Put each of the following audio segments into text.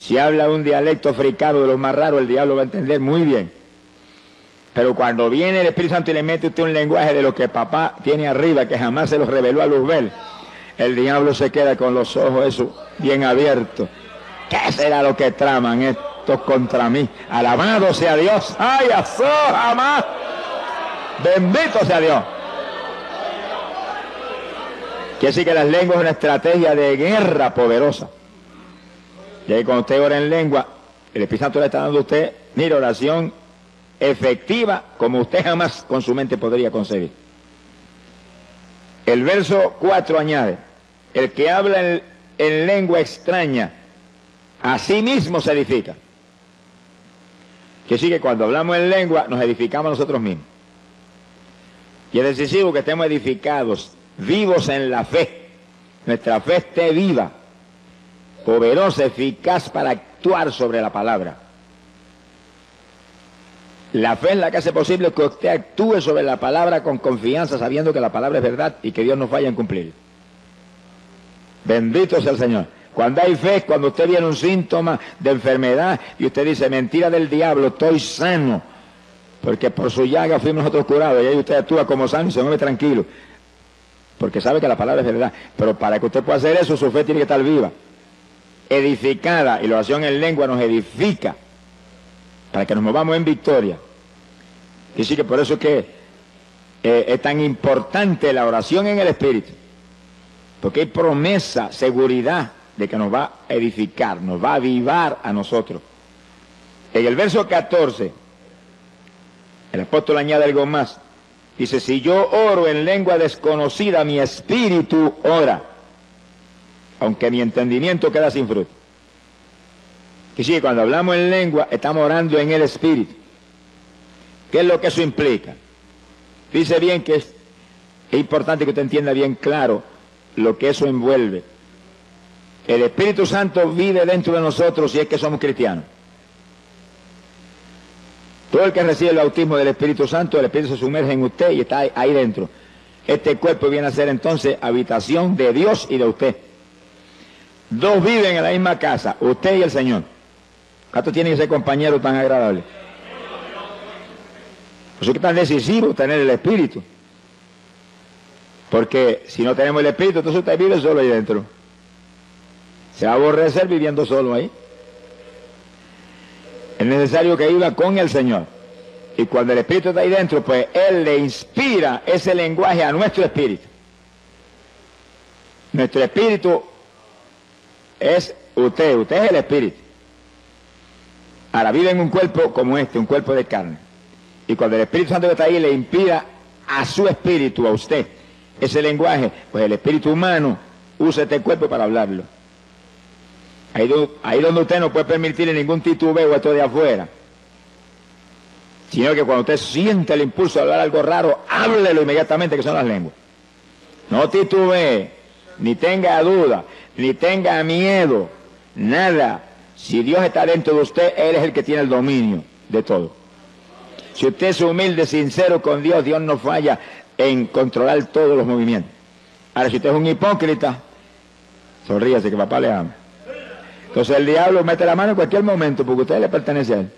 Si habla un dialecto africano de los más raros, el diablo va a entender muy bien. Pero cuando viene el Espíritu Santo y le mete usted un lenguaje de lo que papá tiene arriba, que jamás se los reveló a Luzbel, el diablo se queda con los ojos esos bien abiertos. ¿Qué será lo que traman estos contra mí? Alabado sea Dios. ¡Ay, azó, jamás! Bendito sea Dios. Quiere decir que las lenguas es una estrategia de guerra poderosa. Y ahí cuando usted ora en lengua, el Espíritu Santo le está dando a usted, mire, oración efectiva como usted jamás con su mente podría concebir. El verso 4 añade, el que habla en lengua extraña, a sí mismo se edifica. Que sí que cuando hablamos en lengua nos edificamos nosotros mismos. Y es decisivo que estemos edificados, vivos en la fe. Nuestra fe esté viva, poderosa, eficaz para actuar sobre la palabra. La fe es la que hace posible que usted actúe sobre la palabra con confianza, sabiendo que la palabra es verdad y que Dios no falla en cumplir. Bendito sea el Señor. Cuando hay fe, cuando usted viene un síntoma de enfermedad y usted dice, mentira del diablo, estoy sano, porque por su llaga fuimos nosotros curados, y ahí usted actúa como sano y se mueve tranquilo, porque sabe que la palabra es verdad. Pero para que usted pueda hacer eso, su fe tiene que estar viva, edificada, y la oración en lengua nos edifica, para que nos movamos en victoria. Y sí que por eso es que es tan importante la oración en el Espíritu, porque hay promesa, seguridad de que nos va a edificar, nos va a avivar a nosotros. En el verso 14, el apóstol añade algo más. Dice, si yo oro en lengua desconocida, mi espíritu ora, aunque mi entendimiento queda sin fruto. Que sí, cuando hablamos en lengua, estamos orando en el espíritu. ¿Qué es lo que eso implica? Dice bien que es importante que usted entienda bien claro lo que eso envuelve. El Espíritu Santo vive dentro de nosotros si es que somos cristianos. Todo el que recibe el bautismo del Espíritu Santo, el Espíritu se sumerge en usted y está ahí dentro. Este cuerpo viene a ser entonces habitación de Dios y de usted. Dos viven en la misma casa, usted y el Señor. ¿Cuántos tienen ese compañero tan agradable? Por eso es que es tan decisivo tener el Espíritu. Porque si no tenemos el Espíritu, entonces usted vive solo ahí dentro. Se va a aborrecer viviendo solo ahí. Es necesario que viva con el Señor. Y cuando el Espíritu está ahí dentro, pues Él le inspira ese lenguaje a nuestro espíritu. Nuestro espíritu es usted es el Espíritu. Ahora vive en un cuerpo como este, un cuerpo de carne. Y cuando el Espíritu Santo está ahí, le inspira a su espíritu, a usted, ese lenguaje, pues el espíritu humano usa este cuerpo para hablarlo. Ahí donde usted no puede permitirle ningún titubeo a esto de afuera, sino que cuando usted siente el impulso de hablar algo raro, háblelo inmediatamente, que son las lenguas. No titubee, ni tenga duda, ni tenga miedo, nada. Si Dios está dentro de usted, Él es el que tiene el dominio de todo. Si usted es humilde, sincero con Dios, Dios no falla en controlar todos los movimientos. Ahora, si usted es un hipócrita, sonríase que papá le ama. Entonces el diablo mete la mano en cualquier momento porque usted le pertenece a él.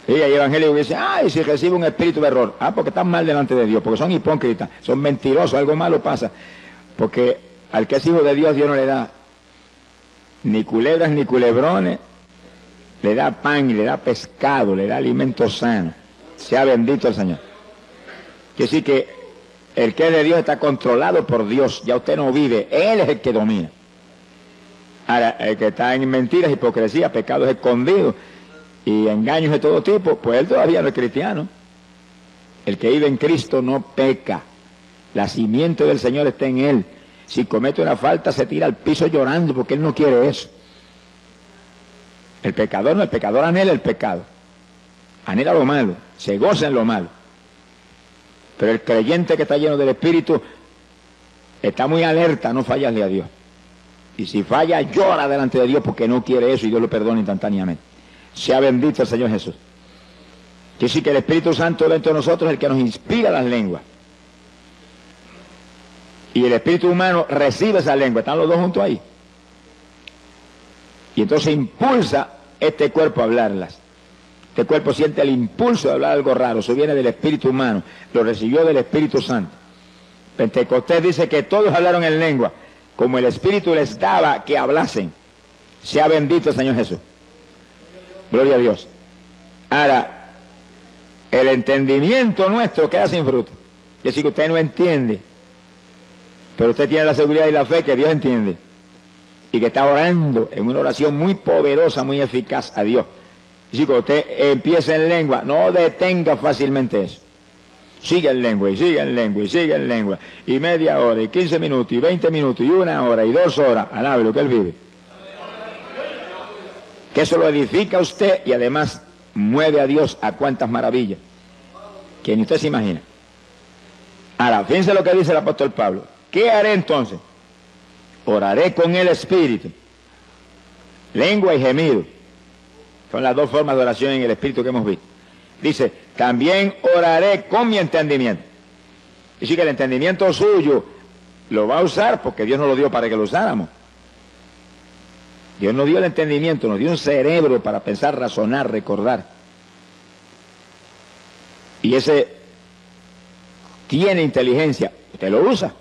Y hay evangélicos que dicen, ay, si recibe un espíritu de error. Ah, porque están mal delante de Dios, porque son hipócritas, son mentirosos, algo malo pasa. Porque al que es hijo de Dios, Dios no le da ni culebras ni culebrones, le da pan y le da pescado, le da alimento sano. Sea bendito el Señor. Quiere decir que el que es de Dios está controlado por Dios, ya usted no vive, Él es el que domina. Ahora, el que está en mentiras, hipocresía, pecados escondidos y engaños de todo tipo, pues él todavía no es cristiano. El que vive en Cristo no peca. La simiente del Señor está en él. Si comete una falta, se tira al piso llorando porque él no quiere eso. El pecador no, el pecador anhela el pecado. Anhela lo malo, se goza en lo malo. Pero el creyente que está lleno del Espíritu está muy alerta, no fallarle a Dios. Y si falla, llora delante de Dios porque no quiere eso y Dios lo perdona instantáneamente. Sea bendito el Señor Jesús. Quiere decir que el Espíritu Santo dentro de nosotros es el que nos inspira las lenguas. Y el espíritu humano recibe esa lengua. Están los dos juntos ahí. Y entonces impulsa este cuerpo a hablarlas. Este cuerpo siente el impulso de hablar algo raro. Eso viene del espíritu humano. Lo recibió del Espíritu Santo. Pentecostés dice que todos hablaron en lengua, como el Espíritu les daba que hablasen. Sea bendito el Señor Jesús. Gloria a Dios. Ahora, el entendimiento nuestro queda sin fruto. Es decir, que usted no entiende, pero usted tiene la seguridad y la fe que Dios entiende. Y que está orando en una oración muy poderosa, muy eficaz a Dios. Y si cuando usted empieza en lengua, no detenga fácilmente eso. Sigue en lengua, y sigue en lengua, y sigue en lengua. Y media hora, y 15 minutos, y 20 minutos, y 1 hora, y 2 horas. Alabe lo que Él vive. Que eso lo edifica a usted y además mueve a Dios a cuantas maravillas que ni usted se imagina. Ahora, fíjense lo que dice el apóstol Pablo. ¿Qué haré entonces? Oraré con el Espíritu, lengua y gemido. Son las dos formas de oración en el Espíritu que hemos visto. Dice, también oraré con mi entendimiento. Dice que el entendimiento suyo lo va a usar porque Dios nos lo dio para que lo usáramos. Dios nos dio el entendimiento, nos dio un cerebro para pensar, razonar, recordar. Y ese tiene inteligencia, usted lo usa.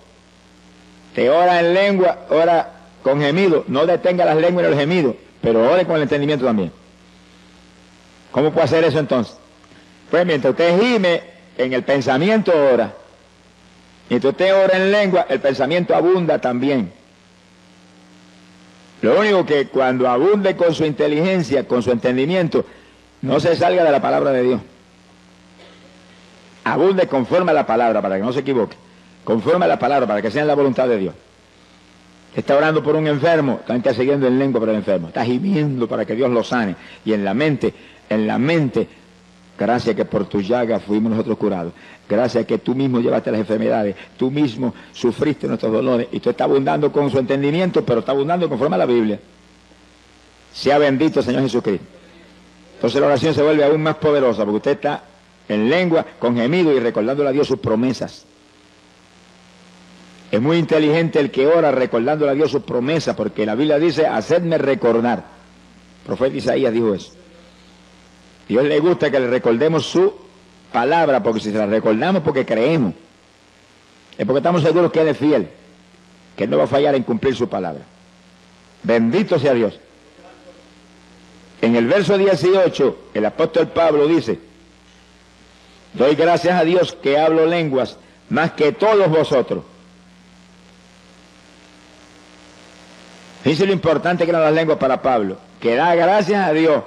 Te ora en lengua, ora con gemido, no detenga las lenguas y los gemidos, pero ore con el entendimiento también. ¿Cómo puede hacer eso entonces? Pues mientras usted gime, en el pensamiento ora. Mientras usted ora en lengua, el pensamiento abunda también. Lo único que cuando abunde con su inteligencia, con su entendimiento, no se salga de la palabra de Dios. Abunde conforme a la palabra, para que no se equivoque. Conforme a la palabra, para que sea en la voluntad de Dios. Está orando por un enfermo, está intercediendo en lengua por el enfermo. Está gimiendo para que Dios lo sane. Y en la mente, gracias que por tus llagas fuimos nosotros curados. Gracias que tú mismo llevaste las enfermedades. Tú mismo sufriste nuestros dolores. Y tú estás abundando con su entendimiento, pero está abundando conforme a la Biblia. Sea bendito el Señor Jesucristo. Entonces la oración se vuelve aún más poderosa, porque usted está en lengua, con gemido y recordándole a Dios sus promesas. Es muy inteligente el que ora recordándole a Dios sus promesas, porque la Biblia dice, hacedme recordar. El profeta Isaías dijo eso. Dios le gusta que le recordemos su palabra, porque si se la recordamos porque creemos, es porque estamos seguros que Él es fiel, que Él no va a fallar en cumplir su palabra. Bendito sea Dios. En el verso 18, el apóstol Pablo dice, doy gracias a Dios que hablo lenguas más que todos vosotros. Fíjense lo importante que eran las lenguas para Pablo, que da gracias a Dios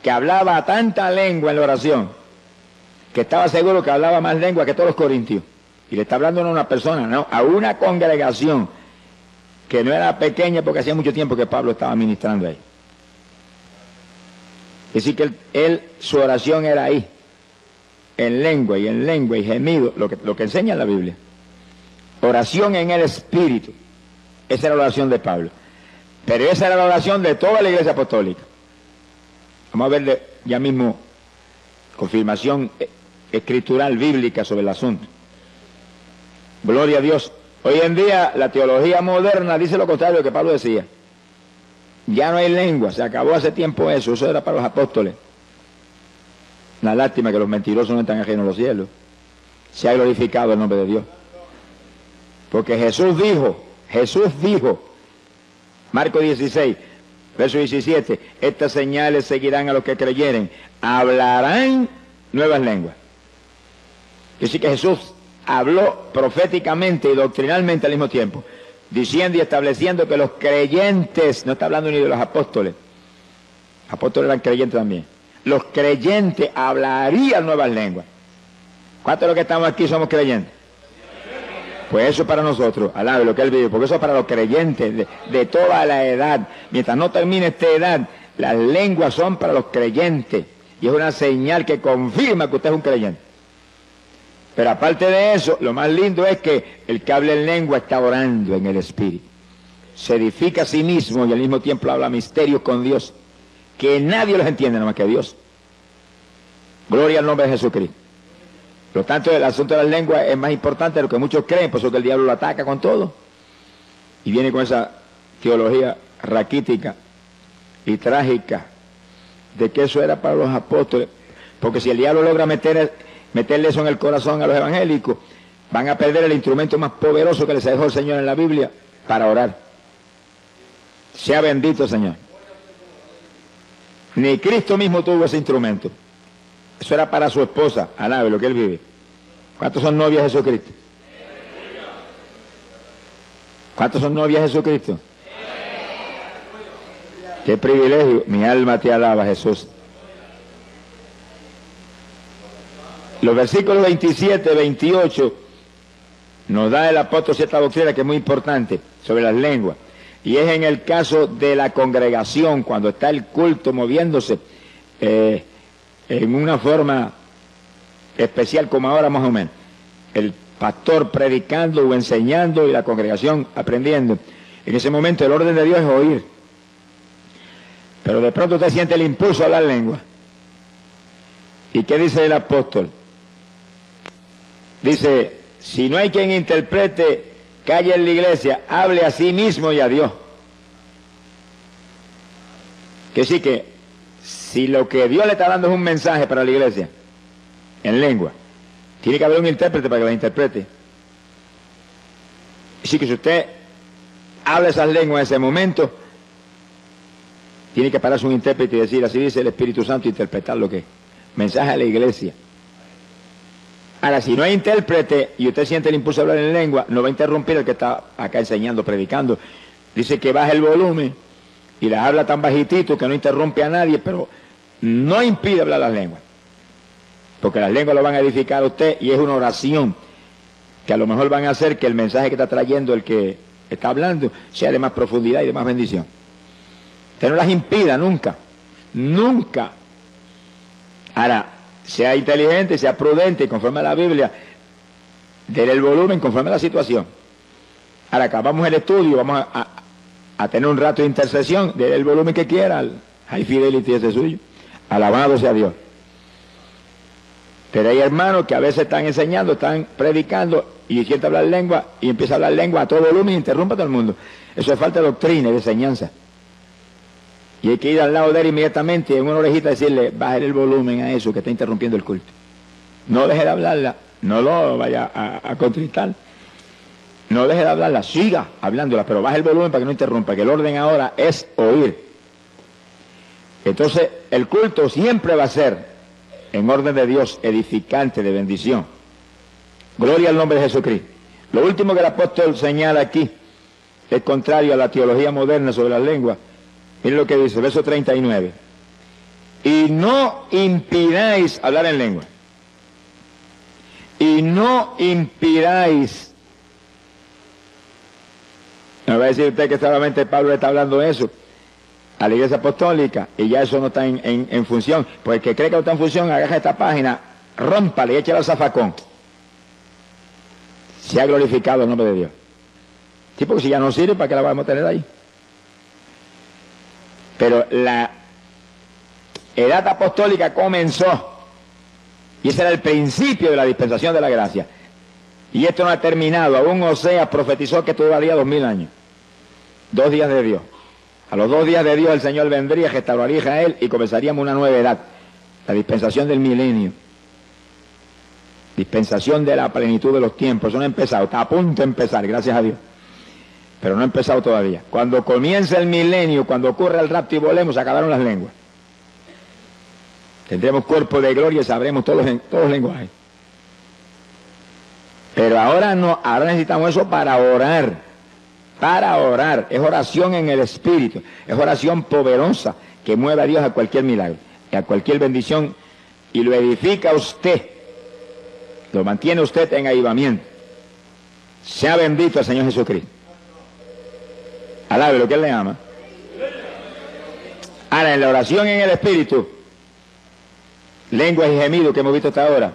que hablaba tanta lengua en la oración, que estaba seguro que hablaba más lengua que todos los corintios. Y le está hablando no a una persona, no, a una congregación que no era pequeña porque hacía mucho tiempo que Pablo estaba ministrando ahí. Es decir, que su oración era ahí, en lengua y gemido, lo que enseña la Biblia. Oración en el Espíritu. Esa era la oración de Pablo. Pero esa era la oración de toda la iglesia apostólica. Vamos a ver ya mismo confirmación escritural bíblica sobre el asunto. Gloria a Dios. Hoy en día la teología moderna dice lo contrario de lo que Pablo decía. Ya no hay lengua, se acabó hace tiempo eso era para los apóstoles. Una lástima que los mentirosos no están ajenos a los cielos. Se ha glorificado el nombre de Dios. Porque Jesús dijo, Marcos 16, verso 17, estas señales seguirán a los que creyeren, hablarán nuevas lenguas. Es decir, que Jesús habló proféticamente y doctrinalmente al mismo tiempo, diciendo y estableciendo que los creyentes, no está hablando ni de los apóstoles, apóstoles eran creyentes también, los creyentes hablarían nuevas lenguas. ¿Cuántos de los que estamos aquí somos creyentes? Pues eso es para nosotros, alabe lo que Él vive, porque eso es para los creyentes de toda la edad. Mientras no termine esta edad, las lenguas son para los creyentes. Y es una señal que confirma que usted es un creyente. Pero aparte de eso, lo más lindo es que el que habla en lengua está orando en el Espíritu. Se edifica a sí mismo y al mismo tiempo habla misterios con Dios, que nadie los entiende nada más que Dios. Gloria al nombre de Jesucristo. Por lo tanto, el asunto de las lenguas es más importante de lo que muchos creen, por eso que el diablo lo ataca con todo. Y viene con esa teología raquítica y trágica de que eso era para los apóstoles, porque si el diablo logra meterle eso en el corazón a los evangélicos, van a perder el instrumento más poderoso que les dejó el Señor en la Biblia para orar. Sea bendito el Señor. Ni Cristo mismo tuvo ese instrumento. Eso era para su esposa, alabe lo que él vive. ¿Cuántos son novias de Jesucristo? ¿Cuántos son novias de Jesucristo? ¡Qué privilegio! Mi alma te alaba, Jesús. Los versículos 27, 28 nos da el apóstol cierta doctrina que es muy importante sobre las lenguas. Y es en el caso de la congregación, cuando está el culto moviéndose en una forma especial como ahora más o menos. El pastor predicando o enseñando y la congregación aprendiendo. En ese momento el orden de Dios es oír. Pero de pronto usted siente el impulso a hablar lengua. ¿Y qué dice el apóstol? Dice, si no hay quien interprete, calle en la iglesia, hable a sí mismo y a Dios. Que sí que, si lo que Dios le está dando es un mensaje para la iglesia, en lengua, tiene que haber un intérprete para que la interprete. Así que si usted habla esas lenguas en ese momento, tiene que pararse un intérprete y decir, así dice el Espíritu Santo, interpretar lo que es. Mensaje a la iglesia. Ahora, si no hay intérprete y usted siente el impulso de hablar en lengua, no va a interrumpir el que está acá enseñando, predicando. Dice que baje el volumen y las habla tan bajitito que no interrumpe a nadie, pero no impide hablar las lenguas. Porque las lenguas lo van a edificar a usted y es una oración que a lo mejor van a hacer que el mensaje que está trayendo el que está hablando sea de más profundidad y de más bendición. Usted no las impida nunca, nunca. Ahora, sea inteligente, sea prudente, conforme a la Biblia, déle el volumen conforme a la situación. Ahora, acabamos el estudio, vamos a tener un rato de intercesión, déle el volumen que quiera, High Fidelity ese suyo, alabado sea Dios. Pero hay hermanos que a veces están enseñando, están predicando y sienten hablar lengua y empieza a hablar lengua a todo volumen y interrumpe a todo el mundo. Eso es falta de doctrina y de enseñanza. Y hay que ir al lado de él inmediatamente y en una orejita decirle, baje el volumen a eso que está interrumpiendo el culto. No deje de hablarla, no lo vaya a contristar. No deje de hablarla, siga hablándola, pero baje el volumen para que no interrumpa, que el orden ahora es oír. Entonces, el culto siempre va a ser en orden de Dios, edificante, de bendición. Gloria al nombre de Jesucristo. Lo último que el apóstol señala aquí es contrario a la teología moderna sobre las lenguas. Miren lo que dice, verso 39. Y no impidáis hablar en lengua. Y no impidáis. Me va a decir usted que solamente Pablo está hablando de eso a la iglesia apostólica y ya eso no está en función. Pues el que cree que no está en función, agarra esta página, rómpale y échale al zafacón. Se ha glorificado el nombre de Dios. Sí, porque si ya no sirve, ¿para qué la vamos a tener ahí? Pero la edad apostólica comenzó y ese era el principio de la dispensación de la gracia. Y esto no ha terminado. Aún Oseas profetizó que esto duraría 2000 años. 2 días de Dios. A los 2 días de Dios el Señor vendría, restauraría a Israel y comenzaríamos una nueva edad. La dispensación del milenio. Dispensación de la plenitud de los tiempos. Eso no ha empezado. Está a punto de empezar, gracias a Dios. Pero no ha empezado todavía. Cuando comience el milenio, cuando ocurra el rapto y volemos, se acabaron las lenguas. Tendremos cuerpo de gloria y sabremos todos los lenguajes. Pero ahora no, ahora necesitamos eso para orar. Para orar. Es oración en el Espíritu. Es oración poderosa que mueve a Dios a cualquier milagro, a cualquier bendición y lo edifica usted. Lo mantiene usted en avivamiento. Sea bendito el Señor Jesucristo. Alabe lo que Él le ama. Ahora, en la oración en el Espíritu, lenguas y gemidos que hemos visto hasta ahora,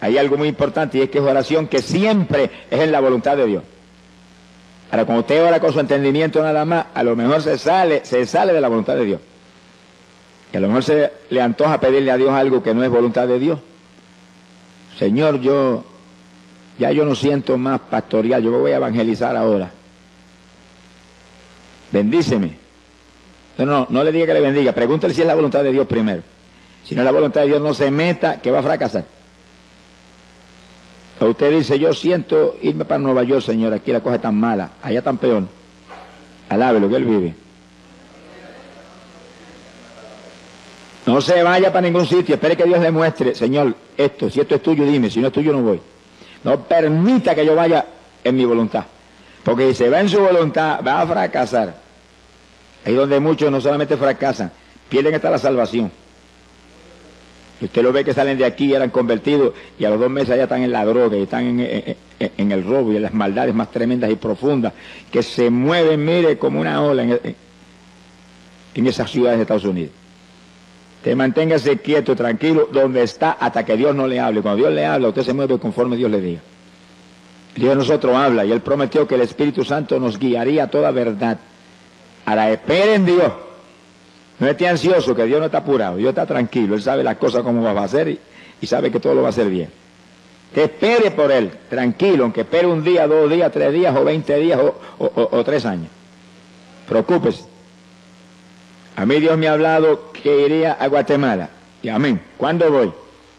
hay algo muy importante y es que es oración que siempre es en la voluntad de Dios. Ahora, cuando usted ora con su entendimiento nada más, a lo mejor se sale de la voluntad de Dios. Que a lo mejor se le antoja pedirle a Dios algo que no es voluntad de Dios. Señor, yo no siento más pastoral, yo me voy a evangelizar ahora. Bendíceme. No le diga que le bendiga, pregúntale si es la voluntad de Dios primero. Si no es la voluntad de Dios, no se meta, que va a fracasar. O usted dice, yo siento irme para Nueva York, Señor, aquí la cosa es tan mala, allá tan peor. Alábelo, que Él vive. No se vaya para ningún sitio, espere que Dios le muestre, Señor, esto, si esto es tuyo, dime, si no es tuyo, no voy. No permita que yo vaya en mi voluntad, porque si se va en su voluntad, va a fracasar. Ahí donde muchos no solamente fracasan, pierden hasta la salvación. Usted lo ve que salen de aquí y eran convertidos, y a los 2 meses ya están en la droga, y están en el robo y en las maldades más tremendas y profundas, que se mueven, mire, como una ola en esas ciudades de Estados Unidos. Te manténgase quieto, tranquilo, donde está, hasta que Dios no le hable. Cuando Dios le habla, usted se mueve conforme Dios le diga. Dios de nosotros habla, y Él prometió que el Espíritu Santo nos guiaría a toda verdad. Ahora, espere en Dios. No esté ansioso, que Dios no está apurado, Dios está tranquilo, Él sabe las cosas cómo va a hacer y sabe que todo lo va a hacer bien. Que espere por Él, tranquilo, aunque espere 1 día, 2 días, 3 días, o 20 días, o 3 años. Preocúpese. A mí Dios me ha hablado que iría a Guatemala, y amén. ¿Cuándo voy?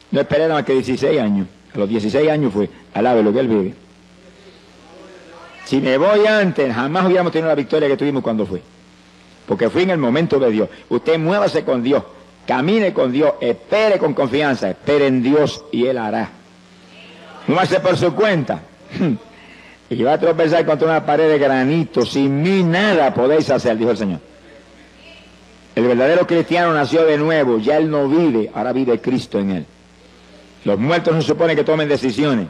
No esperé nada más que 16 años. A los 16 años fue, alabe lo que Él vive. Si me voy antes, jamás hubiéramos tenido la victoria que tuvimos cuando fui. Porque fui en el momento de Dios. Usted muévase con Dios, camine con Dios, espere con confianza, espere en Dios y Él hará. Muévase por su cuenta. Y va a tropezar contra una pared de granito. Sin mí nada podéis hacer, dijo el Señor. El verdadero cristiano nació de nuevo, ya él no vive, ahora vive Cristo en él. Los muertos no se supone que tomen decisiones.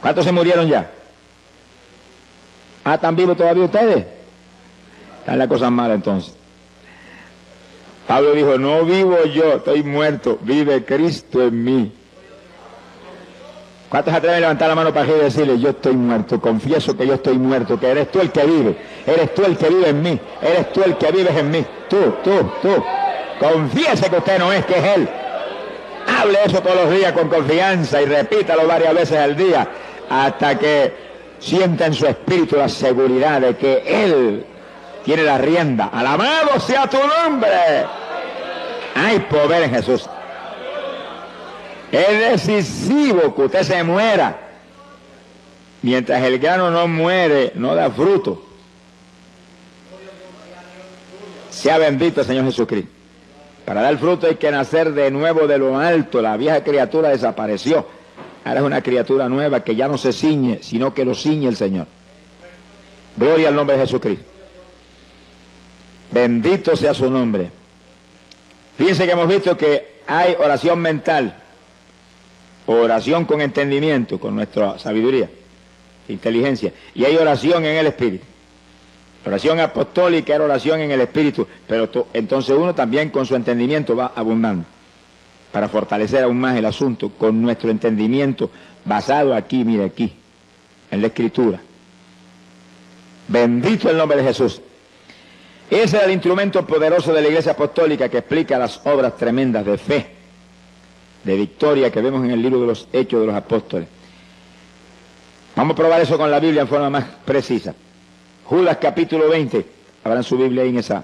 ¿Cuántos se murieron ya? ¿Están vivos todavía ustedes? Están las cosas malas entonces. Pablo dijo, no vivo yo, estoy muerto, vive Cristo en mí. ¿Cuántos se atreven a levantar la mano para arriba y decirle, yo estoy muerto, confieso que yo estoy muerto, que eres tú el que vive, eres tú el que vive en mí, eres tú el que vives en mí, tú. Confiese que usted no es, que es Él. Hable eso todos los días con confianza y repítalo varias veces al día, hasta que sienta en su espíritu la seguridad de que Él tiene la rienda. Alabado sea tu nombre. Hay poder en Jesús. Es decisivo que usted se muera. Mientras el grano no muere, no da fruto. Sea bendito el Señor Jesucristo. Para dar fruto hay que nacer de nuevo de lo alto. La vieja criatura desapareció. Ahora es una criatura nueva que ya no se ciñe, sino que lo ciñe el Señor. Gloria al nombre de Jesucristo. Bendito sea su nombre. Fíjense que hemos visto que hay oración mental, oración con entendimiento, con nuestra sabiduría, inteligencia, y hay oración en el Espíritu. Oración apostólica era oración en el Espíritu, pero entonces uno también con su entendimiento va abundando, para fortalecer aún más el asunto, con nuestro entendimiento basado aquí, mire aquí, en la Escritura. Bendito el nombre de Jesús. Ese es el instrumento poderoso de la Iglesia Apostólica que explica las obras tremendas de fe, de victoria que vemos en el libro de los Hechos de los Apóstoles. Vamos a probar eso con la Biblia en forma más precisa. Judas capítulo 20, abran su Biblia ahí en esa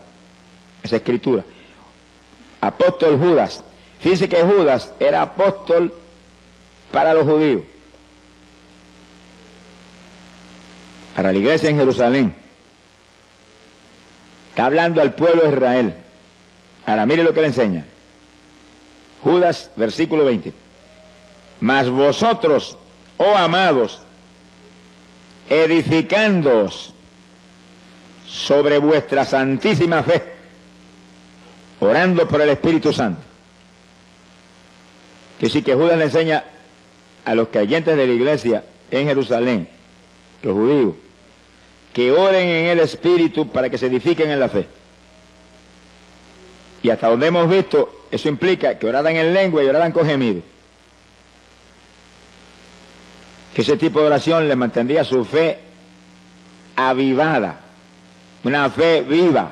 escritura. Apóstol Judas. Fíjense que Judas era apóstol para los judíos, para la iglesia en Jerusalén. Está hablando al pueblo de Israel. Ahora mire lo que le enseña. Judas, versículo 20. Mas vosotros, oh amados, edificándoos sobre vuestra santísima fe, orando por el Espíritu Santo. Que sí, que Judas le enseña a los creyentes de la iglesia en Jerusalén, los judíos, que oren en el Espíritu para que se edifiquen en la fe. Y hasta donde hemos visto, eso implica que oraran en lengua y oraran con gemido. Que ese tipo de oración les mantendría su fe avivada, una fe viva.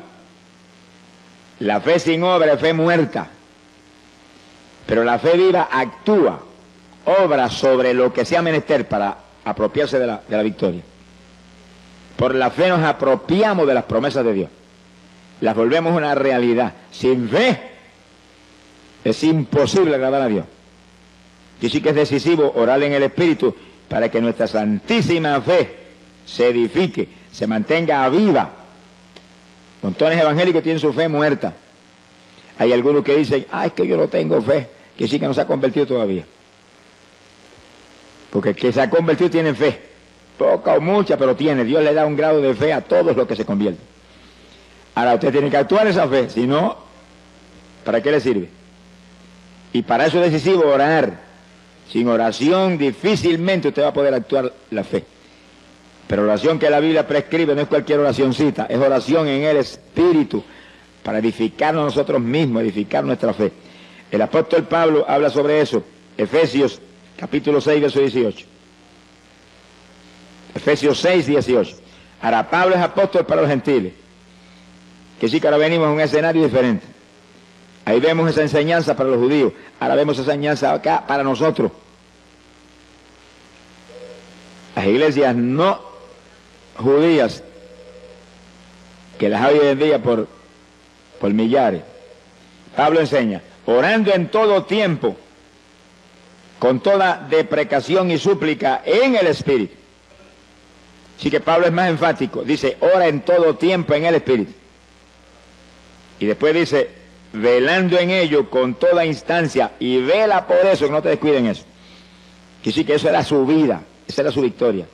La fe sin obra es fe muerta, pero la fe viva actúa, obra sobre lo que sea menester para apropiarse de la victoria. Por la fe nos apropiamos de las promesas de Dios. las volvemos una realidad. Sin fe es imposible agradar a Dios. Y sí que es decisivo orar en el Espíritu para que nuestra santísima fe se edifique, se mantenga viva. Montones evangélicos tienen su fe muerta. Hay algunos que dicen, es que yo no tengo fe, que sí que no se ha convertido todavía. Porque el que se ha convertido tiene fe, poca o mucha, pero tiene. Dios le da un grado de fe a todos los que se convierten. Ahora usted tiene que actuar esa fe, si no, ¿para qué le sirve? Y para eso es decisivo orar. Sin oración difícilmente usted va a poder actuar la fe. Pero oración que la Biblia prescribe no es cualquier oracioncita, es oración en el Espíritu, para edificarnos nosotros mismos, edificar nuestra fe. El apóstol Pablo habla sobre eso, Efesios capítulo 6, verso 18. Efesios 6, 18. Ahora Pablo es apóstol para los gentiles, que sí que ahora venimos a un escenario diferente. Ahí vemos esa enseñanza para los judíos, ahora vemos esa enseñanza acá para nosotros. Las iglesias no judías, que las hay hoy en día por millares. Pablo enseña, orando en todo tiempo, con toda deprecación y súplica en el Espíritu. Así que Pablo es más enfático, dice, ora en todo tiempo en el Espíritu. Y después dice, velando en ello con toda instancia, y vela por eso, que no te descuiden eso. Que sí que eso era su vida, esa era su victoria.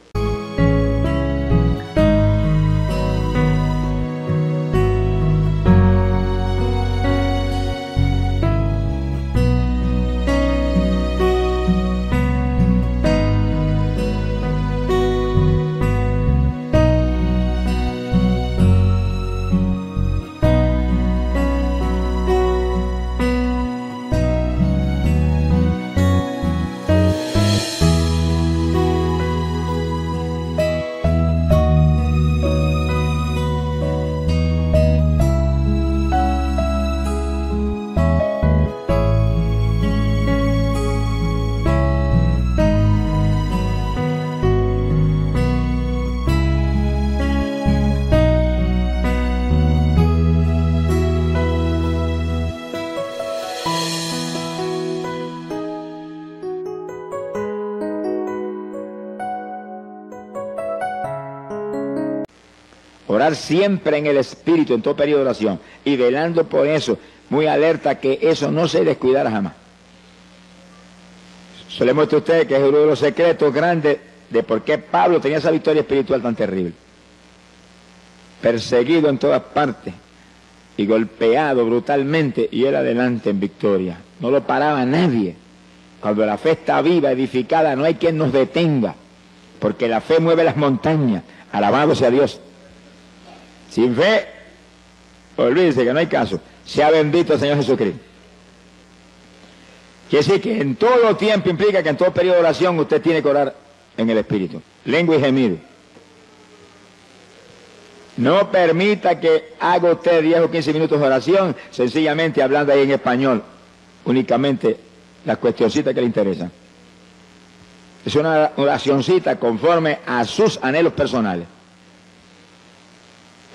Orar siempre en el Espíritu, en todo periodo de oración, y velando por eso, muy alerta que eso no se descuidara jamás. Se le muestra a usted que es uno de los secretos grandes de por qué Pablo tenía esa victoria espiritual tan terrible. Perseguido en todas partes y golpeado brutalmente, y él adelante en victoria. No lo paraba nadie. Cuando la fe está viva, edificada, no hay quien nos detenga, porque la fe mueve las montañas. Alabado sea Dios. Sin fe, olvídese que no hay caso. Sea bendito el Señor Jesucristo. Quiere decir que en todo tiempo implica que en todo periodo de oración usted tiene que orar en el Espíritu. Lengua y gemido. No permita que haga usted 10 o 15 minutos de oración sencillamente hablando ahí en español. Únicamente las cuestioncitas que le interesan. Es una oracioncita conforme a sus anhelos personales.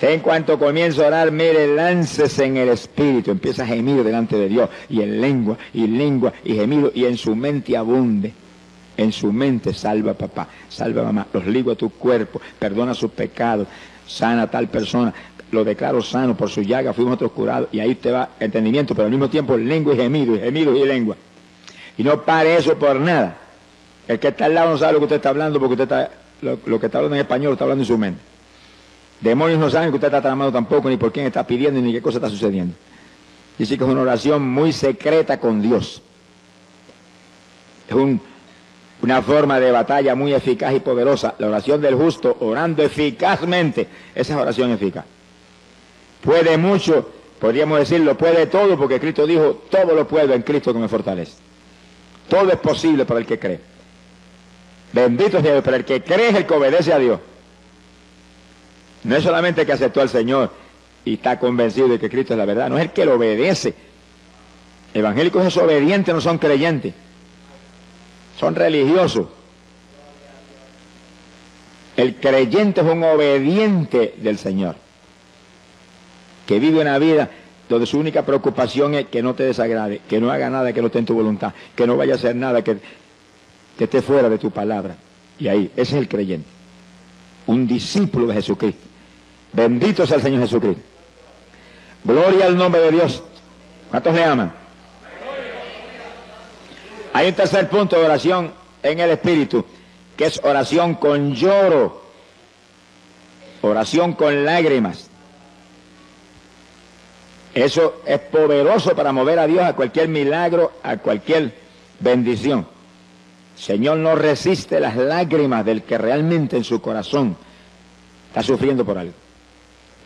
En cuanto comienza a orar, mire, láncese en el Espíritu, empieza a gemir delante de Dios, y en lengua, y gemido, y en su mente abunde. En su mente, salva a papá, salva a mamá, los ligo a tu cuerpo, perdona sus pecados, sana a tal persona, lo declaro sano, por su llaga fuimos nosotros curados, y ahí te va entendimiento, pero al mismo tiempo lengua y gemido y lengua. Y no pare eso por nada. El que está al lado no sabe lo que usted está hablando, porque usted está, lo que está hablando en español lo está hablando en su mente. Demonios no saben que usted está tramando tampoco, ni por quién está pidiendo, ni qué cosa está sucediendo. Dice que es una oración muy secreta con Dios. Es una forma de batalla muy eficaz y poderosa. La oración del justo, orando eficazmente, esa es oración eficaz. Puede mucho, podríamos decirlo, puede todo, porque Cristo dijo, todo lo puedo en Cristo que me fortalece. Todo es posible para el que cree. Bendito sea Dios, pero el que cree es el que obedece a Dios. No es solamente el que aceptó al Señor y está convencido de que Cristo es la verdad, no es el que lo obedece. Evangélicos es obediente, no son creyentes. Son religiosos. El creyente es un obediente del Señor. que vive una vida donde su única preocupación es que no te desagrade, que no haga nada que no esté en tu voluntad, que no vaya a hacer nada que esté fuera de tu palabra. Y ahí, ese es el creyente, un discípulo de Jesucristo. Bendito sea el Señor Jesucristo. Gloria al nombre de Dios. ¿Cuántos le aman? Hay un tercer punto de oración en el Espíritu, que es oración con lloro, oración con lágrimas. Eso es poderoso para mover a Dios a cualquier milagro, a cualquier bendición. Señor no resiste las lágrimas del que realmente en su corazón está sufriendo por algo.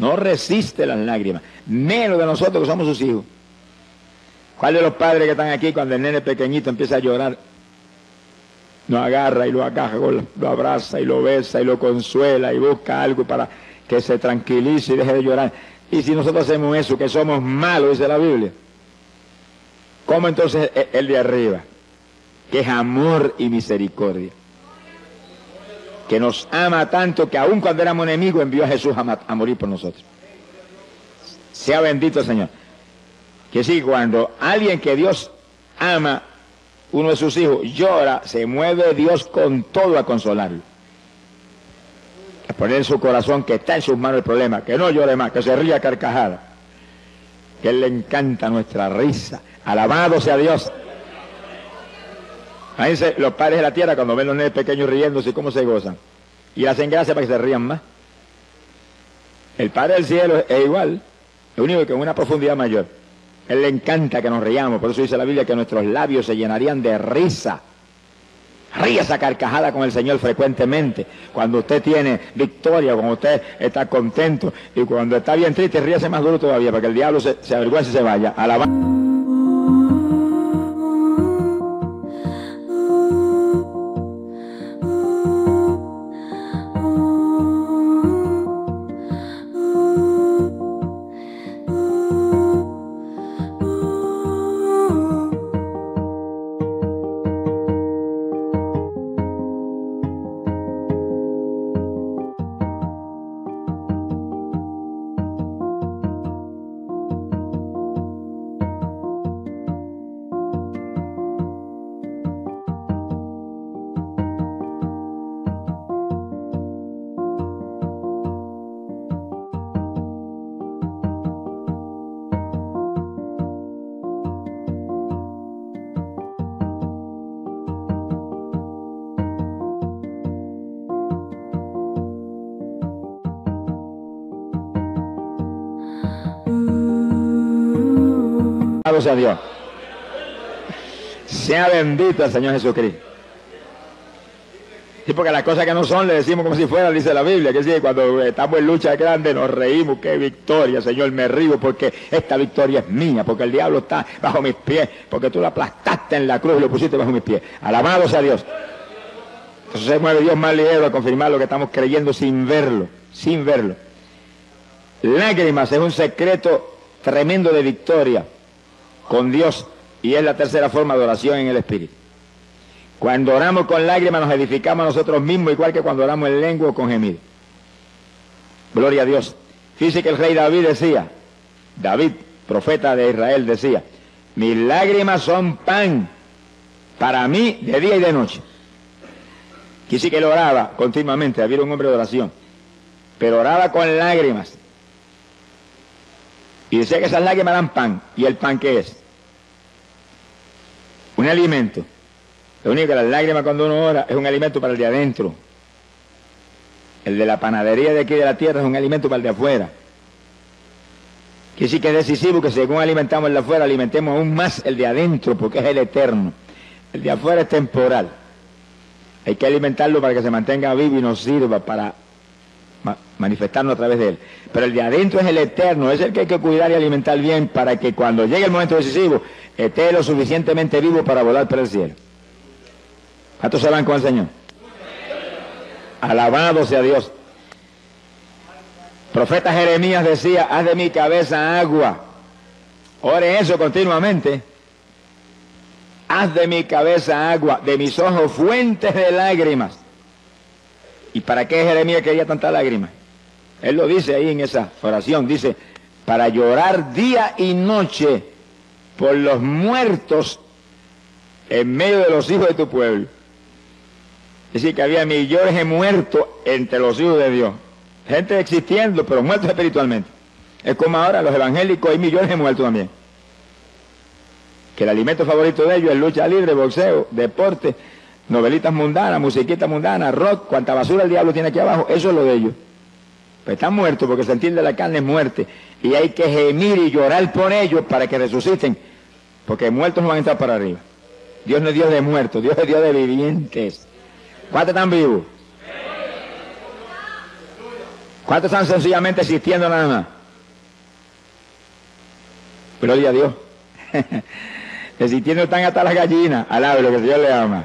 No resiste las lágrimas, menos de nosotros que somos sus hijos. ¿Cuál de los padres que están aquí cuando el nene pequeñito empieza a llorar, lo agarra y lo agaja, lo abraza y lo besa y lo consuela y busca algo para que se tranquilice y deje de llorar? Y si nosotros hacemos eso, que somos malos, dice la Biblia, ¿cómo entonces el de arriba, que es amor y misericordia, que nos ama tanto que aun cuando éramos enemigos envió a Jesús a morir por nosotros? Sea bendito el Señor. Que sí, cuando alguien que Dios ama, uno de sus hijos, llora, se mueve Dios con todo a consolarlo, a poner en su corazón que está en sus manos el problema, que no llore más, que se ría a carcajada, que a Él le encanta nuestra risa. Alabado sea Dios. Fíjense, los padres de la tierra cuando ven los nenes pequeños riéndose, cómo se gozan, y hacen gracia para que se rían más. El Padre del cielo es igual, lo único que en una profundidad mayor. Él le encanta que nos riamos, por eso dice la Biblia que nuestros labios se llenarían de risa. Ríe esa carcajada con el Señor frecuentemente. Cuando usted tiene victoria, cuando usted está contento, y cuando está bien triste, ríase más duro todavía, para que el diablo se avergüence y se vaya. Alabado. Sea Dios. Sea bendito el Señor Jesucristo. Sí, porque las cosas que no son le decimos como si fueran, dice la Biblia, que sí, cuando estamos en lucha grande nos reímos, qué victoria, Señor, me río porque esta victoria es mía, porque el diablo está bajo mis pies, porque tú lo aplastaste en la cruz y lo pusiste bajo mis pies. Alabado sea Dios. Entonces se mueve Dios más ligero a confirmar lo que estamos creyendo sin verlo, sin verlo. Lágrimas es un secreto tremendo de victoria con Dios, y es la tercera forma de oración en el Espíritu. Cuando oramos con lágrimas nos edificamos a nosotros mismos, igual que cuando oramos en lengua o con gemido. Gloria a Dios. Fíjese que el rey David decía, David, profeta de Israel, decía, mis lágrimas son pan para mí de día y de noche. Quise que él oraba continuamente, David era un hombre de oración, pero oraba con lágrimas. Y decía que esas lágrimas eran pan. ¿Y el pan qué es? Un alimento. Lo único que las lágrimas cuando uno ora es un alimento para el de adentro. El de la panadería de aquí de la tierra es un alimento para el de afuera. Quiere decir que es decisivo que según alimentamos el de afuera, alimentemos aún más el de adentro, porque es el eterno. El de afuera es temporal. Hay que alimentarlo para que se mantenga vivo y nos sirva para manifestarnos a través de él. Pero el de adentro es el eterno, es el que hay que cuidar y alimentar bien para que cuando llegue el momento decisivo esté lo suficientemente vivo para volar por el cielo. ¿Cuántos se van con el Señor? Alabado sea Dios. Profeta Jeremías decía, haz de mi cabeza agua. Ore eso continuamente. Haz de mi cabeza agua, de mis ojos fuentes de lágrimas. ¿Y para qué Jeremías quería tanta lágrima? Él lo dice ahí en esa oración, dice, para llorar día y noche por los muertos en medio de los hijos de tu pueblo. Es decir, que había millones de muertos entre los hijos de Dios. Gente existiendo, pero muertos espiritualmente. Es como ahora los evangélicos, hay millones de muertos también. Que el alimento favorito de ellos es lucha libre, boxeo, deporte, novelitas mundanas, musiquitas mundanas, rock, cuanta basura el diablo tiene aquí abajo, eso es lo de ellos. Pero están muertos porque el sentir de la carne es muerte. Y hay que gemir y llorar por ellos para que resuciten. Porque muertos no van a entrar para arriba. Dios no es Dios de muertos, Dios es Dios de vivientes. ¿Cuántos están vivos? ¿Cuántos están sencillamente existiendo nada más? Gloria a Dios. Existiendo están hasta las gallinas, alabe lo que el Señor le ama.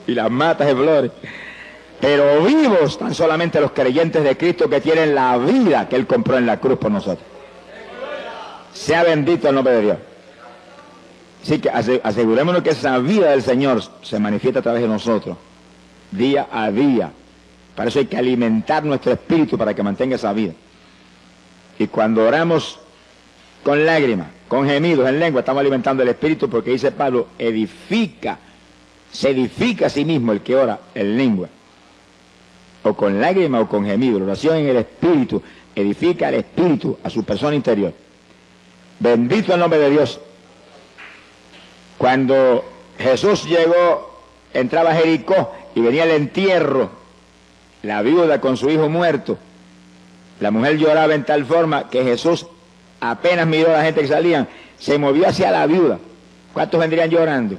Y las matas de flores. Pero vivos están solamente los creyentes de Cristo que tienen la vida que Él compró en la cruz por nosotros. Sea bendito el nombre de Dios. Así que asegurémonos que esa vida del Señor se manifiesta a través de nosotros, día a día. Para eso hay que alimentar nuestro espíritu para que mantenga esa vida. Y cuando oramos con lágrimas, con gemidos en lengua, estamos alimentando el espíritu, porque dice Pablo, se edifica a sí mismo el que ora en lengua. O con lágrimas o con gemidos. La oración en el espíritu edifica el espíritu a su persona interior. Bendito el nombre de Dios. Cuando Jesús llegó, entraba a Jericó y venía el entierro, la viuda con su hijo muerto, la mujer lloraba en tal forma que Jesús apenas miró a la gente que salían, se movió hacia la viuda. ¿Cuántos vendrían llorando?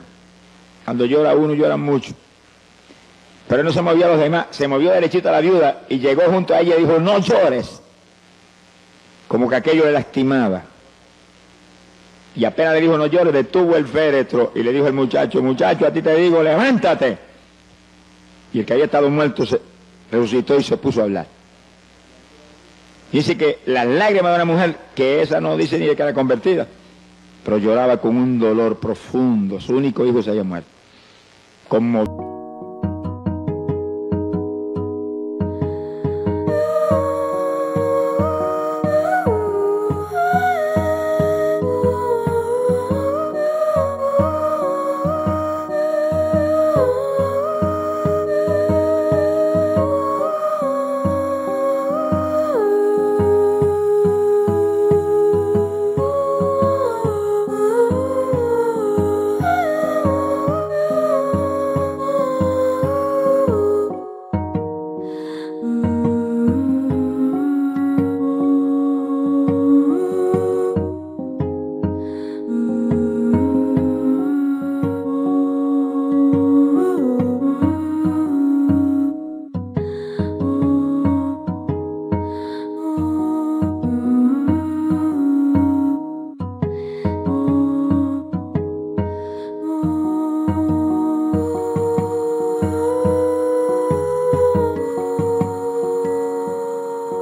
Cuando llora uno, lloran mucho. Pero no se movió a los demás, se movió derechito a la viuda y llegó junto a ella y dijo, no llores. Como que aquello le lastimaba. Y apenas le dijo, no llores, detuvo el féretro y le dijo al muchacho, muchacho, a ti te digo, levántate. Y el que había estado muerto se resucitó y se puso a hablar. Dice que las lágrimas de una mujer, que esa no dice ni de que era convertida, pero lloraba con un dolor profundo, su único hijo se había muerto. Como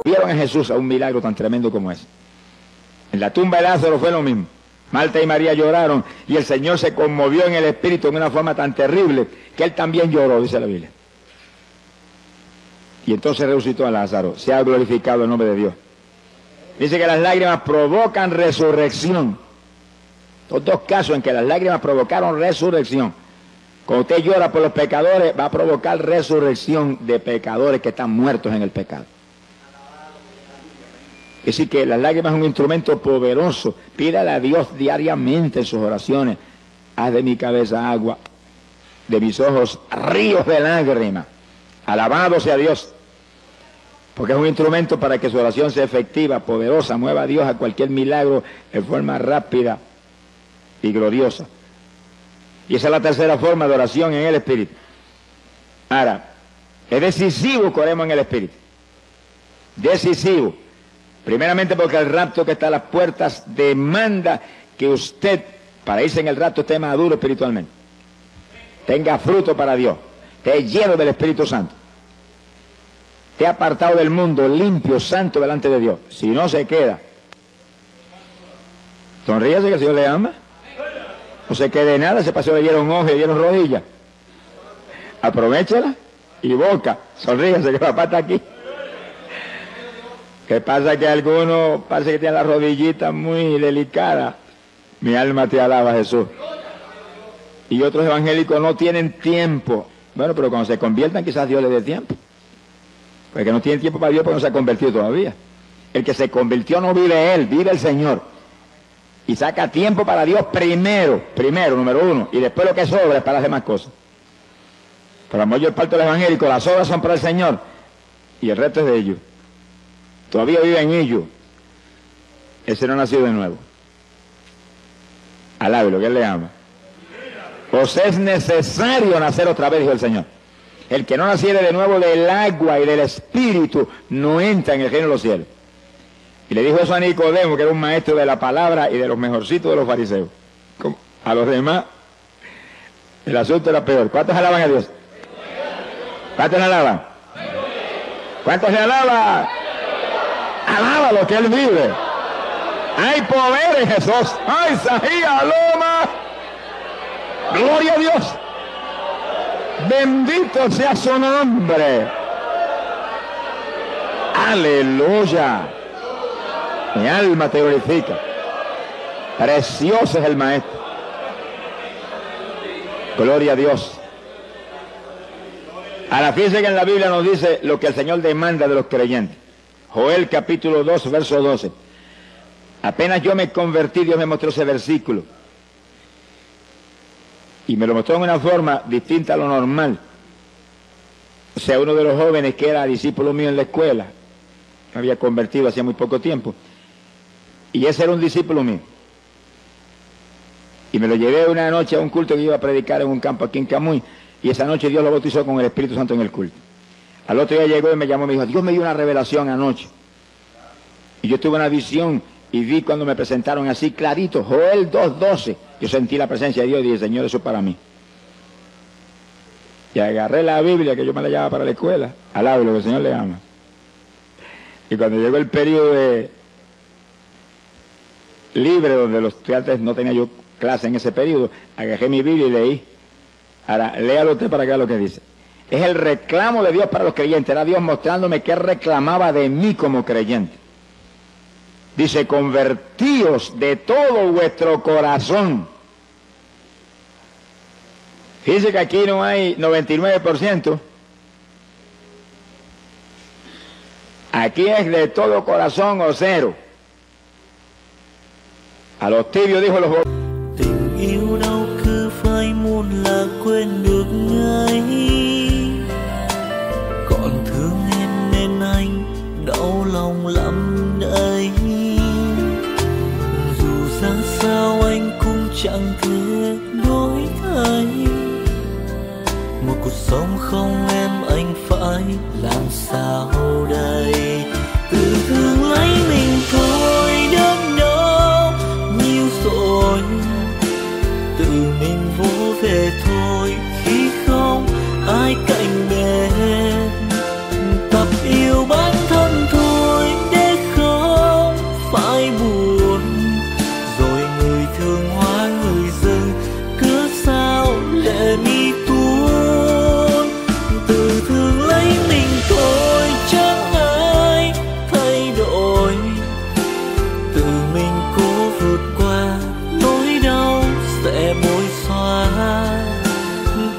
vieron a Jesús a un milagro tan tremendo como ese. En la tumba de Lázaro fue lo mismo. Marta y María lloraron y el Señor se conmovió en el espíritu en una forma tan terrible que Él también lloró, dice la Biblia. Y entonces resucitó a Lázaro. Sea glorificado el nombre de Dios. Dice que las lágrimas provocan resurrección. Los dos casos en que las lágrimas provocaron resurrección. Cuando usted llora por los pecadores, va a provocar resurrección de pecadores que están muertos en el pecado. Es decir, que las lágrimas son un instrumento poderoso. Pídale a Dios diariamente en sus oraciones. Haz de mi cabeza agua, de mis ojos ríos de lágrimas. Alabado sea Dios. Porque es un instrumento para que su oración sea efectiva, poderosa, mueva a Dios a cualquier milagro de forma rápida y gloriosa. Y esa es la tercera forma de oración en el Espíritu. Ahora, es decisivo que oremos en el Espíritu. Decisivo. Primeramente porque el rapto que está a las puertas demanda que usted, para irse en el rapto, esté maduro espiritualmente. Tenga fruto para Dios. Esté lleno del Espíritu Santo. Esté apartado del mundo, limpio, santo delante de Dios. Si no se queda. Sonríase que el Señor le ama. No se quede nada, ese paseo le dieron ojos, le dieron rodillas. Aprovechala y boca. Sonríase que papá está aquí. ¿Qué pasa? Que algunos parece que tienen las rodillitas muy delicadas. Mi alma te alaba, Jesús. Y otros evangélicos no tienen tiempo. Bueno, pero cuando se conviertan quizás Dios les dé tiempo. Porque no tienen tiempo para Dios porque no se ha convertido todavía. El que se convirtió no vive él, vive el Señor. Y saca tiempo para Dios primero, número uno. Y después lo que sobra es para las demás cosas. Pero la mayor parte de los evangélicos, las obras son para el Señor. Y el resto es de ellos. Todavía vive en ellos. Ese no ha nacido de nuevo. Alábelo, que él le ama. Pues es necesario nacer otra vez, dijo el Señor. El que no naciere de nuevo del agua y del espíritu no entra en el reino de los cielos. Y le dijo eso a Nicodemo, que era un maestro de la palabra y de los mejorcitos de los fariseos. A los demás, el asunto era peor. ¿Cuántos alaban a Dios? ¿Cuántos le alaban? ¿Cuántos le alaban? Alaba lo que él vive. Hay poder en Jesús. ¡Ay, Sahía, Loma! ¡Gloria a Dios! Bendito sea su nombre. ¡Aleluya! Mi alma te glorifica. Precioso es el Maestro. Gloria a Dios. Ahora fíjense que en la Biblia nos dice lo que el Señor demanda de los creyentes. Joel capítulo 2, verso 12. Apenas yo me convertí, Dios me mostró ese versículo. Y me lo mostró en una forma distinta a lo normal. O sea, uno de los jóvenes que era discípulo mío en la escuela, me había convertido hacía muy poco tiempo. Y ese era un discípulo mío. Y me lo llevé una noche a un culto que iba a predicar en un campo aquí en Camuy. Y esa noche Dios lo bautizó con el Espíritu Santo en el culto. Al otro día llegó y me llamó y me dijo, Dios me dio una revelación anoche. Y yo tuve una visión y vi cuando me presentaron así clarito, Joel 2:12. Yo sentí la presencia de Dios y dije, Señor, eso es para mí. Y agarré la Biblia, que yo me la llevaba para la escuela, al lado de lo que el Señor le ama. Y cuando llegó el periodo libre, donde los estudiantes no tenía yo clase en ese periodo, agarré mi Biblia y leí. Ahora, léalo usted para que vea lo que dice. Es el reclamo de Dios para los creyentes. Era Dios mostrándome qué reclamaba de mí como creyente. Dice, convertíos de todo vuestro corazón. Fíjense que aquí no hay 99%. Aquí es de todo corazón o cero. A los tibios dijo los... Tình yêu đâu cứ phai muôn là quên được ngay. Còn thương em nên anh đau lòng lắm đây. Dù ra sao anh cũng chẳng thể đổi thay. Một cuộc sống không em anh phải làm sao đây. Tự thương lấy mình thôi đớn đau nhiều rồi. Tự mình vỗ về thôi khi không ai cạnh bên. Tập yêu bản thân thôi để không phải buồn. Rồi người thương hoa người dưng cứ sao lệ mi tuôn. Tự thương lấy mình thôi chẳng ai thay đổi. Tự mình cố vượt qua nỗi đau sẽ bối xóa.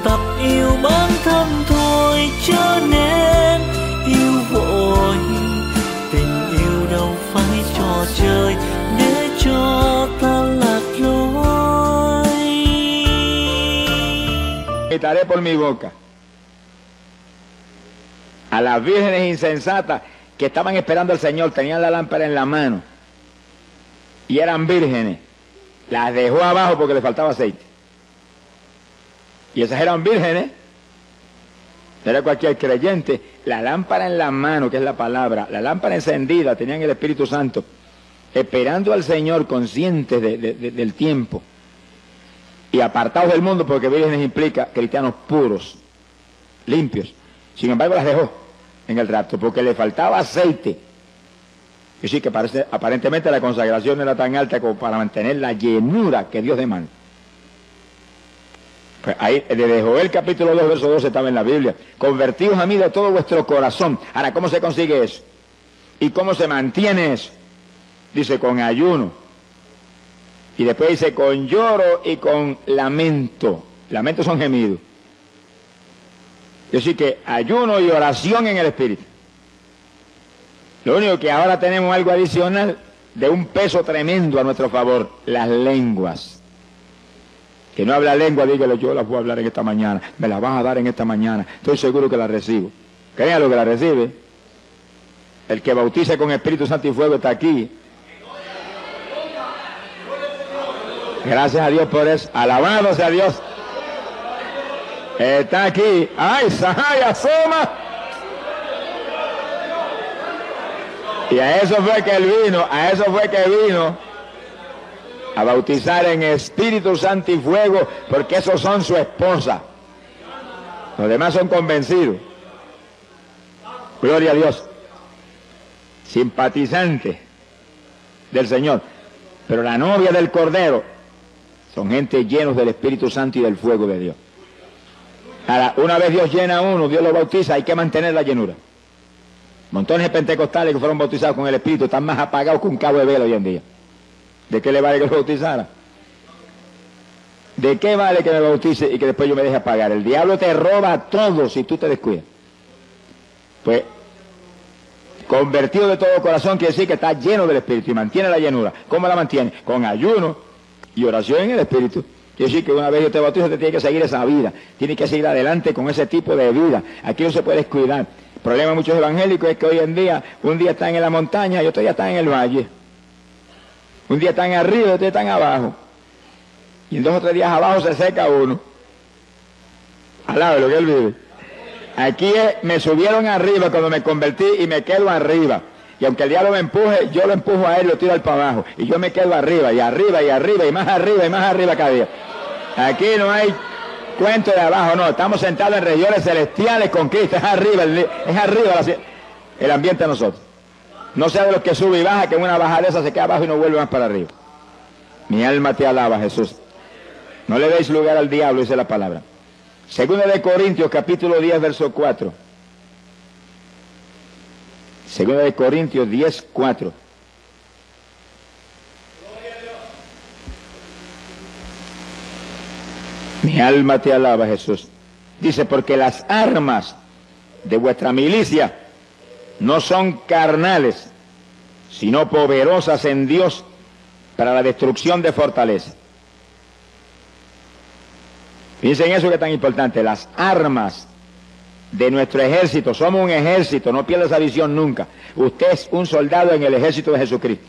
Tập yêu bản thân thôi chớ nên yêu vội. Tình yêu đâu phải trò chơi để cho ta lạc lối. Quitaré por mi boca a las vírgenes insensatas que estaban esperando al Señor, tenían la lámpara en la mano y eran vírgenes. Las dejó abajo porque le faltaba aceite. Y esas eran vírgenes. Era cualquier creyente. La lámpara en la mano, que es la palabra, la lámpara encendida, tenían el Espíritu Santo, esperando al Señor, conscientes del tiempo. Y apartados del mundo, porque vírgenes implica cristianos puros, limpios. Sin embargo, las dejó en el rapto, porque le faltaba aceite. Y sí que aparentemente la consagración era tan alta como para mantener la llenura que Dios demanda. Pues ahí, desde Joel capítulo 2, verso 12 estaba en la Biblia. Convertíos a mí de todo vuestro corazón. Ahora, ¿cómo se consigue eso? ¿Y cómo se mantiene eso? Dice con ayuno. Y después dice con lloro y con lamento. Lamento son gemidos. Es decir que ayuno y oración en el Espíritu. Lo único que ahora tenemos algo adicional de un peso tremendo a nuestro favor, las lenguas. Que no habla lengua, dígale, yo las voy a hablar en esta mañana, me las vas a dar en esta mañana, estoy seguro que las recibo. Créanlo que las recibe. El que bautiza con Espíritu Santo y fuego está aquí. Gracias a Dios por eso. Alabado sea Dios. Está aquí. ¡Ay, Sahaya, asoma! Y a eso fue que él vino, a bautizar en Espíritu Santo y fuego, porque esos son su esposa. Los demás son convencidos. Gloria a Dios. Simpatizantes del Señor. Pero la novia del Cordero son gente llenos del Espíritu Santo y del fuego de Dios. Ahora, una vez Dios llena a uno, Dios lo bautiza, hay que mantener la llenura. Montones de pentecostales que fueron bautizados con el Espíritu están más apagados que un cabo de vela hoy en día. ¿De qué le vale que lo bautizara? ¿De qué vale que me bautice y que después yo me deje apagar? El diablo te roba todo si tú te descuidas. Pues, convertido de todo corazón quiere decir que está lleno del Espíritu y mantiene la llenura. ¿Cómo la mantiene? Con ayuno y oración en el Espíritu. Quiere decir que una vez yo te bautizo, te tiene que seguir esa vida. Tiene que seguir adelante con ese tipo de vida. Aquí no se puede descuidar. El problema de muchos evangélicos es que hoy en día, un día están en la montaña y otro día están en el valle. Un día están arriba y otro día están abajo. Y en 2 o 3 días abajo se seca uno. Al lado de lo que él vive. Aquí me subieron arriba cuando me convertí y me quedo arriba. Y aunque el diablo me empuje, yo lo empujo a él, lo tiro al para abajo. Y yo me quedo arriba, y arriba, y arriba, y más arriba, y más arriba cada día. Aquí no hay cuento de abajo, no. Estamos sentados en regiones celestiales con Cristo. Es arriba el ambiente de nosotros. No sea de los que sube y baja, que en una bajada esa se queda abajo y no vuelve más para arriba. Mi alma te alaba, Jesús. No le deis lugar al diablo, dice la palabra. Segunda de Corintios, capítulo 10, verso 4. Segunda de Corintios 10, 4. Mi alma te alaba, Jesús. Dice, porque las armas de vuestra milicia no son carnales, sino poderosas en Dios para la destrucción de fortalezas. Piensen eso que es tan importante, las armas de nuestro ejército. Somos un ejército, no pierda esa visión nunca. Usted es un soldado en el ejército de Jesucristo.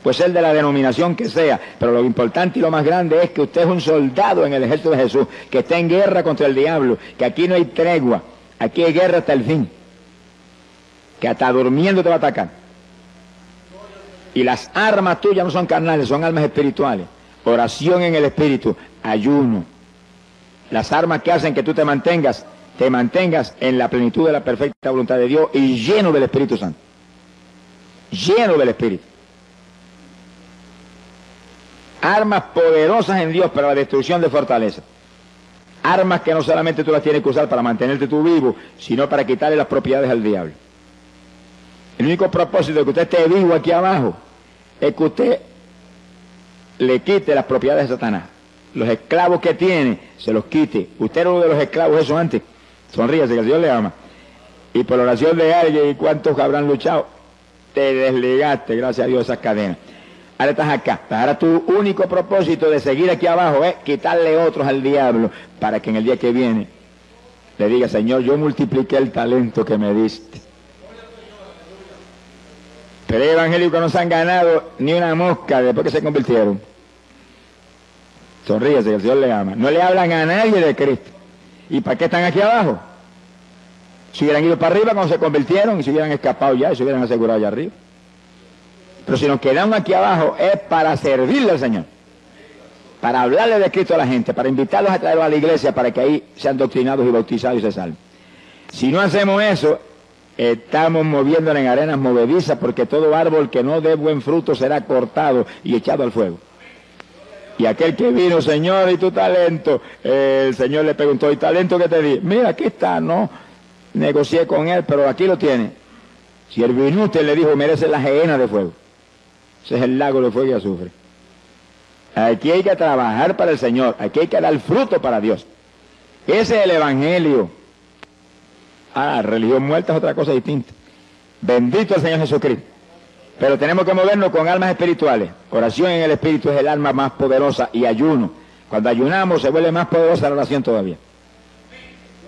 Puede ser de la denominación que sea, pero lo importante y lo más grande es que usted es un soldado en el ejército de Jesús, que está en guerra contra el diablo, que aquí no hay tregua, aquí hay guerra hasta el fin, que hasta durmiendo te va a atacar. Y las armas tuyas no son carnales, son armas espirituales. Oración en el Espíritu, ayuno. Las armas que hacen que tú te mantengas en la plenitud de la perfecta voluntad de Dios y lleno del Espíritu Santo. Lleno del Espíritu. Armas poderosas en Dios para la destrucción de fortalezas. Armas que no solamente tú las tienes que usar para mantenerte tú vivo, sino para quitarle las propiedades al diablo. El único propósito de que usted esté vivo aquí abajo es que usted le quite las propiedades de Satanás. Los esclavos que tiene, se los quite. Usted era uno de los esclavos esos antes. Sonríase, que el Dios le ama. Y por la oración de alguien, ¿y cuántos habrán luchado? Te desligaste, gracias a Dios, esas cadenas. Ahora estás acá. Ahora tu único propósito de seguir aquí abajo es quitarle otros al diablo, para que en el día que viene le diga, Señor, yo multipliqué el talento que me diste. Pero hay evangélicos no se han ganado ni una mosca después que se convirtieron. Sonríese, que el Señor le ama. No le hablan a nadie de Cristo. ¿Y para qué están aquí abajo? Si hubieran ido para arriba cuando se convirtieron y se hubieran escapado ya y se hubieran asegurado allá arriba. Pero si nos quedamos aquí abajo es para servirle al Señor. Para hablarle de Cristo a la gente, para invitarlos a traerlos a la iglesia para que ahí sean doctrinados y bautizados y se salven. Si no hacemos eso, estamos moviéndonos en arenas movedizas, porque todo árbol que no dé buen fruto será cortado y echado al fuego. Y aquel que vino, Señor, ¿y tu talento? El Señor le preguntó, ¿y talento qué te di? Mira, aquí está, no negocié con él, pero aquí lo tiene. Siervo inútil, le dijo, merece la gehenna de fuego. Ese es el lago de fuego y azufre. Aquí hay que trabajar para el Señor, aquí hay que dar fruto para Dios. Ese es el Evangelio. Ah, religión muerta es otra cosa distinta. Bendito el Señor Jesucristo. Pero tenemos que movernos con almas espirituales. Oración en el Espíritu es el alma más poderosa, y ayuno. Cuando ayunamos se vuelve más poderosa la oración todavía.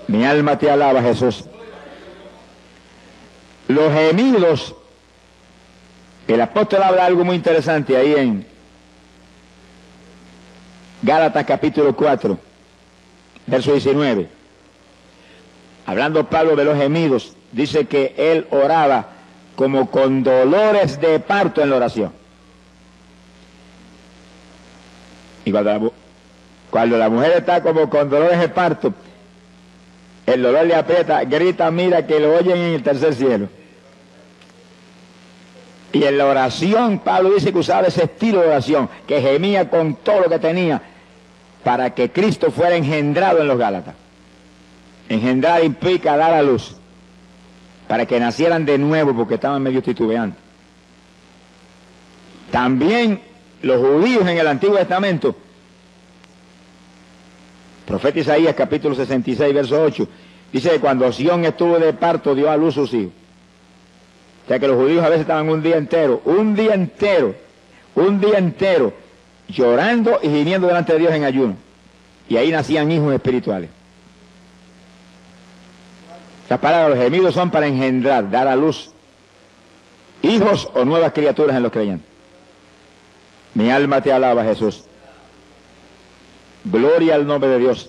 Mi alma te alaba, Jesús. Los gemidos, el apóstol habla algo muy interesante ahí en Gálatas capítulo 4, verso 19. Hablando Pablo de los gemidos, dice que él oraba como con dolores de parto en la oración. Y cuando la mujer está como con dolores de parto, el dolor le aprieta, grita, mira que lo oyen en el tercer cielo. Y en la oración, Pablo dice que usaba ese estilo de oración, que gemía con todo lo que tenía, para que Cristo fuera engendrado en los Gálatas. Engendrar implica dar a luz, para que nacieran de nuevo, porque estaban medio titubeantes. También los judíos en el Antiguo Testamento, profeta Isaías capítulo 66, verso 8, dice que cuando Sión estuvo de parto, dio a luz sus hijos. O sea que los judíos a veces estaban un día entero, llorando y gimiendo delante de Dios en ayuno. Y ahí nacían hijos espirituales. Las palabras, los gemidos son para engendrar, dar a luz hijos o nuevas criaturas en los creyentes. Mi alma te alaba, Jesús. Gloria al nombre de Dios.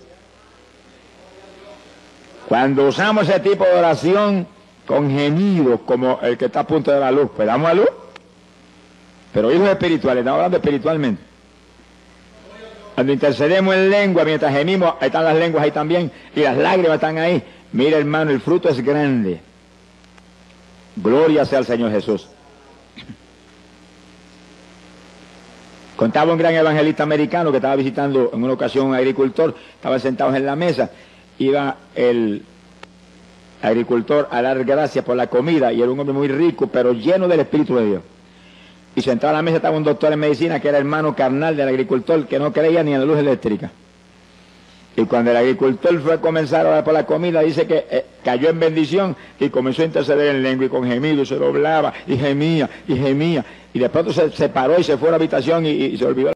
Cuando usamos ese tipo de oración con gemidos, como el que está a punto de dar a luz, pues damos a luz. Pero hijos espirituales, estamos hablando espiritualmente. Cuando intercedemos en lengua, mientras gemimos, ahí están las lenguas ahí también, y las lágrimas están ahí. Mira, hermano, el fruto es grande. Gloria sea al Señor Jesús. Contaba un gran evangelista americano que estaba visitando en una ocasión un agricultor, estaban sentados en la mesa, iba el agricultor a dar gracias por la comida, y era un hombre muy rico, pero lleno del Espíritu de Dios. Y sentado a la mesa estaba un doctor en medicina que era hermano carnal del agricultor, que no creía ni en la luz eléctrica. Y cuando el agricultor fue a comenzar a orar por la comida, dice que cayó en bendición y comenzó a interceder en lengua y con gemido, y se doblaba y gemía, y de pronto se paró y se fue a la habitación y se olvidó